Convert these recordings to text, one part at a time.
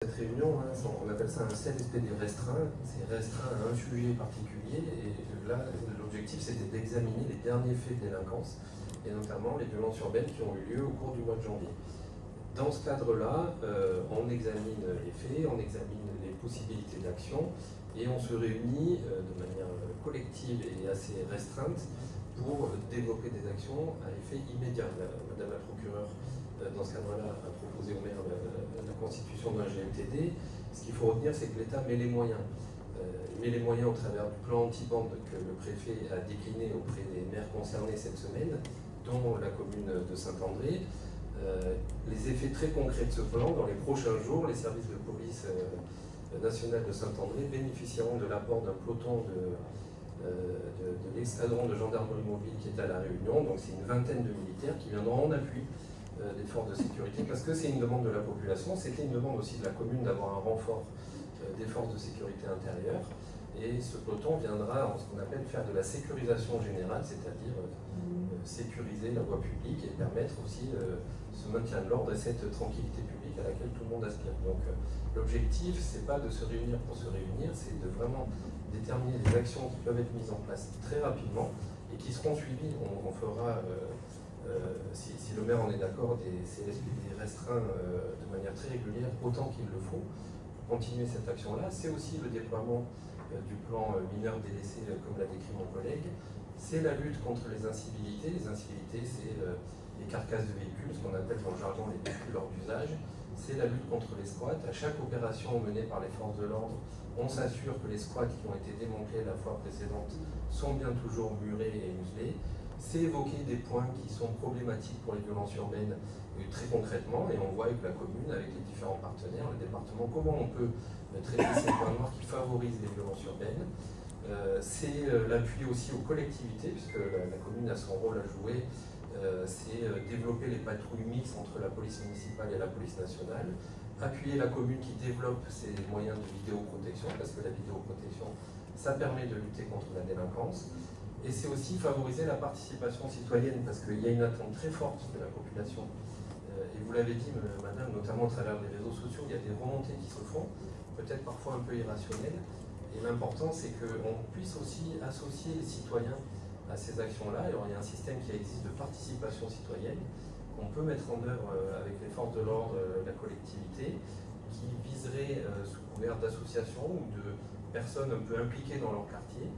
Cette réunion, on appelle ça un CLSPD restreint, c'est restreint à un sujet particulier, et là, l'objectif c'était d'examiner les derniers faits de délinquance, et notamment les violences urbaines qui ont eu lieu au cours du mois de janvier. Dans ce cadre-là, on examine les faits, on examine les possibilités d'action, et on se réunit de manière collective et assez restreinte pour développer des actions à effet immédiat. Madame la procureure, dans ce cadre-là, a proposé au maire la constitution d'un GMTD. Ce qu'il faut retenir, c'est que l'État met les moyens. Il met les moyens au travers du plan anti-bande que le préfet a décliné auprès des maires concernés cette semaine, dont la commune de Saint-André. Les effets très concrets de ce plan, dans les prochains jours, les services de police nationale de Saint-André bénéficieront de l'apport d'un peloton de l'escadron de gendarmerie mobile qui est à La Réunion. Donc c'est une vingtaine de militaires qui viendront en appui des forces de sécurité, parce que c'est une demande de la population, c'était une demande aussi de la commune d'avoir un renfort des forces de sécurité intérieure, et ce peloton viendra en ce qu'on appelle faire de la sécurisation générale, c'est-à-dire sécuriser la voie publique et permettre aussi ce maintien de l'ordre et cette tranquillité publique à laquelle tout le monde aspire. Donc l'objectif, c'est pas de se réunir pour se réunir, c'est de vraiment déterminer des actions qui peuvent être mises en place très rapidement et qui seront suivies. On fera si le maire en est d'accord, des CLSPD restreints de manière très régulière, autant qu'il le faut, pour continuer cette action-là. C'est aussi le déploiement du plan mineurs délaissés, comme l'a décrit mon collègue. C'est la lutte contre les incivilités. Les incivilités, c'est les carcasses de véhicules, ce qu'on appelle dans le jargon les véhicules hors d'usage. C'est la lutte contre les squats. À chaque opération menée par les forces de l'ordre, on s'assure que les squats qui ont été démantelés la fois précédente sont bien toujours murés et muselés. C'est évoquer des points qui sont problématiques pour les violences urbaines très concrètement, et on voit avec la commune, avec les différents partenaires, le département, comment on peut traiter ces points noirs qui favorisent les violences urbaines. C'est l'appui aussi aux collectivités, puisque la commune a son rôle à jouer, c'est développer les patrouilles mixtes entre la police municipale et la police nationale, appuyer la commune qui développe ses moyens de vidéoprotection, parce que la vidéoprotection, ça permet de lutter contre la délinquance. Et c'est aussi favoriser la participation citoyenne, parce qu'il y a une attente très forte de la population. Et vous l'avez dit, madame, notamment à travers les réseaux sociaux, il y a des remontées qui se font, peut-être parfois un peu irrationnelles. Et l'important, c'est qu'on puisse aussi associer les citoyens à ces actions-là. Alors, il y a un système qui existe de participation citoyenne, qu'on peut mettre en œuvre avec les forces de l'ordre, la collectivité, qui viserait, sous couvert d'associations ou de personnes un peu impliquées dans leur quartier,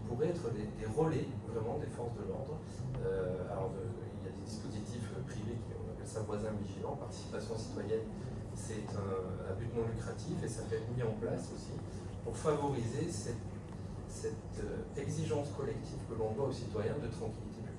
pourraient être des relais vraiment des forces de l'ordre. Il y a des dispositifs privés qui on appelle ça voisins vigilants, participation citoyenne, c'est un but non lucratif et ça peut être mis en place aussi pour favoriser cette exigence collective que l'on doit aux citoyens de tranquillité publique.